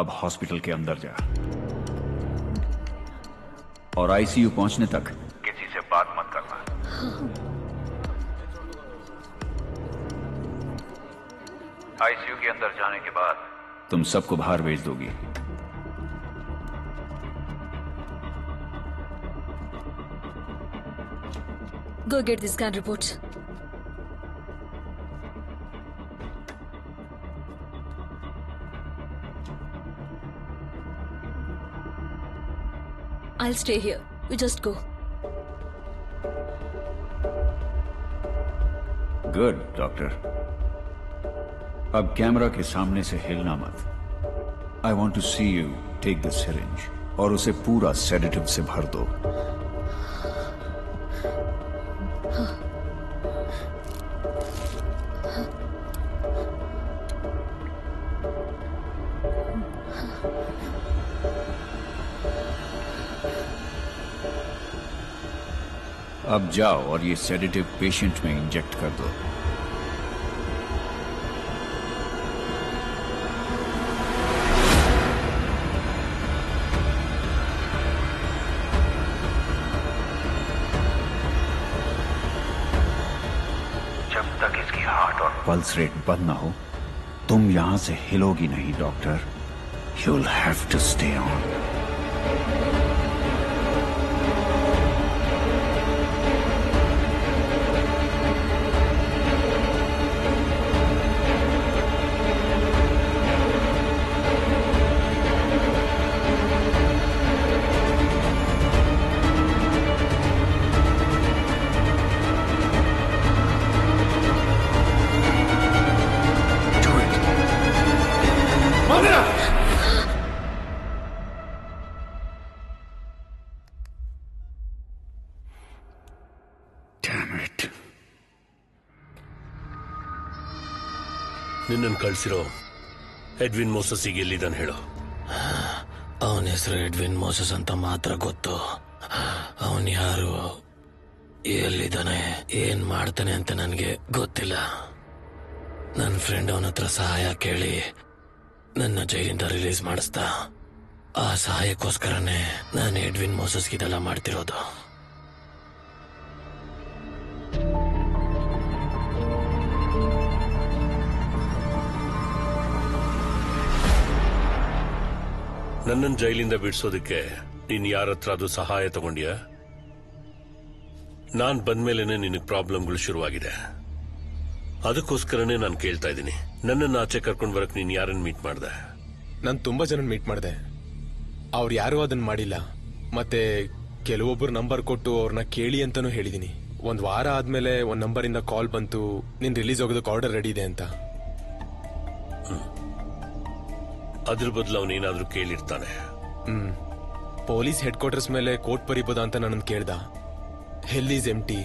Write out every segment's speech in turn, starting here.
अब हॉस्पिटल के अंदर जा और आईसीयू पहुंचने तक किसी से बात मत करना। आईसीयू के अंदर जाने के बाद तुम सबको बाहर भेज दोगी। Go get the scan reports. I'll stay here. You just go. Good doctor. अब कैमरा के सामने से हिलना मत। I want to see you take the syringe और उसे पूरा सेडेटिव से भर दो। अब जाओ और ये सेडेटिव पेशेंट में इंजेक्ट कर दो। जब तक इसकी हार्ट और पल्स रेट बंद ना हो तुम यहां से हिलोगी नहीं doctor. You'll have to stay on. ನಿನ್ನನ್ನು ಕಳಿಸಿರೋ ಎಡ್ವಿನ್ ಮೋಸಸ್ ಈಗ ಎಲ್ಲಿದ್ದಾನೆ ಹೇಳೋ. ಅವನ ಹೆಸರು ಎಡ್ವಿನ್ ಮೋಸಸ್ ಅಂತ ಮಾತ್ರ ಗೊತ್ತು. ಅವನ್ ಯಾರು, ಎಲ್ಲಿದ್ದಾನೆ, ಏನ್ ಮಾಡ್ತಾನೆ ಅಂತ ನನಗೆ ಗೊತ್ತಿಲ್ಲ. ನನ್ನ ಫ್ರೆಂಡ್ ಅವನ ಹತ್ರ ಸಹಾಯ ಕೇಳಿ ನನ್ನ ಜೈಲಿಂದ ರಿಲೀಸ್ ಮಾಡಿಸ್ದ. ಆ ಸಹಾಯಕ್ಕೋಸ್ಕರನೇ ನಾನು ಎಡ್ವಿನ್ ಮೋಸಸ್ಗೆ ಇದೆಲ್ಲ ಮಾಡ್ತಿರೋದು. ನನ್ನನ್ನು ಜೈಲಿಂದ ಬಿಡಿಸೋದಕ್ಕೆ ನೀನ್ ಯಾರ ಹತ್ರ ಅದು ಸಹಾಯ ತಗೊಂಡ್ಯಾ? ನಾನ್ ಬಂದ್ಮೇಲೆನೆ ನಿನಗೆ ಪ್ರಾಬ್ಲಮ್ಗಳು ಶುರುವಾಗಿದೆ. ಅದಕ್ಕೋಸ್ಕರನೇ ನಾನು ಕೇಳ್ತಾ ಇದ್ದೀನಿ, ನನ್ನನ್ನು ಆಚೆ ಕರ್ಕೊಂಡ್ ಬರಕ್ ನೀನ್ ಯಾರನ್ನ ಮೀಟ್ ಮಾಡ್ದೆ? ನಾನು ತುಂಬಾ ಜನ ಮೀಟ್ ಮಾಡಿದೆ. ಅವ್ರು ಯಾರು ಅದನ್ನ ಮಾಡಿಲ್ಲ. ಮತ್ತೆ ಕೆಲವೊಬ್ಬರು ನಂಬರ್ ಕೊಟ್ಟು ಅವ್ರನ್ನ ಕೇಳಿ ಅಂತಾನೂ ಹೇಳಿದೀನಿ. ಒಂದ್ ವಾರ ಆದ್ಮೇಲೆ ಒಂದ್ ನಂಬರ್ ಇಂದ ಕಾಲ್ ಬಂತು, ನಿನ್ ರಿಲೀಸ್ ಹೋಗೋದಕ್ಕೆ ಆರ್ಡರ್ ರೆಡಿ ಇದೆ ಅಂತ. ಅದ್ರ ಬದಲು ಅವನೇನಾದ್ರೂ ಕೇಳಿರ್ತಾನೆ. ಪೊಲೀಸ್ ಹೆಡ್ ಕ್ವಾರ್ಟರ್ಸ್ ಮೇಲೆ ಕೋರ್ಟ್ ಬರೀಬೋದಾ ಅಂತ ನನ್ನ ಕೇಳ್ದ. Hell is empty,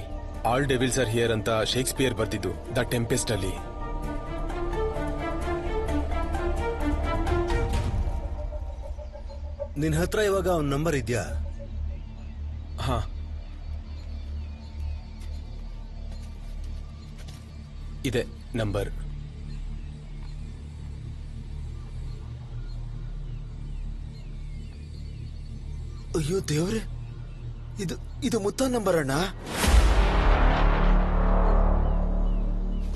all devils are here ಅಂತ ಶೇಕ್ಸ್ಪಿಯರ್ ಬರ್ದಿದ್ದು ದ ಟೆಂಪೆಸ್ಟ್ ಅಲ್ಲಿ. ನಿನ್ ಹತ್ರ ಇವಾಗ ಅವನ್ ನಂಬರ್ ಇದೆಯಾ? ಹಾ, ಇದೆ ನಂಬರ್. ಅಯ್ಯೋ ದೇವ್ರೆ, ಇದು ಮುತ್ತ ನಂಬರ್ ಅಣ್ಣ.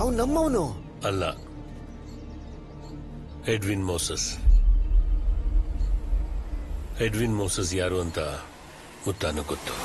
ಅವನು ನಮ್ಮವನು ಅಲ್ಲ, ಎಡ್ವಿನ್ ಮೋಸಸ್. ಎಡ್ವಿನ್ ಮೋಸಸ್ ಯಾರು ಅಂತ ಮುತ್ತಾನು ಗೊತ್ತು.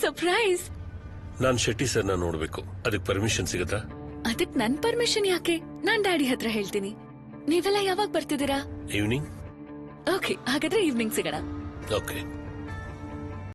ಸರ್ಪ್ರೈಸ್. ನಾನ್ ಶೆಟ್ಟಿ ಸರ್ನ ನೋಡ್ಬೇಕು, ಅದಕ್ಕೆ ಪರ್ಮಿಷನ್ ಸಿಗತ್ತಾ? ಅದಕ್ ನನ್ ಪರ್ಮಿಷನ್ ಯಾಕೆ? ನಾನ್ ಡ್ಯಾಡಿ ಹತ್ರ ಹೇಳ್ತೀನಿ. ನೀವೆಲ್ಲ ಯಾವಾಗ ಬರ್ತಿದ್ದೀರಾ? ಈವ್ನಿಂಗ್. ಓಕೆ, ಹಾಗಾದ್ರೆ ಈವ್ನಿಂಗ್ ಸಿಗೋಣ. ಓಕೆ.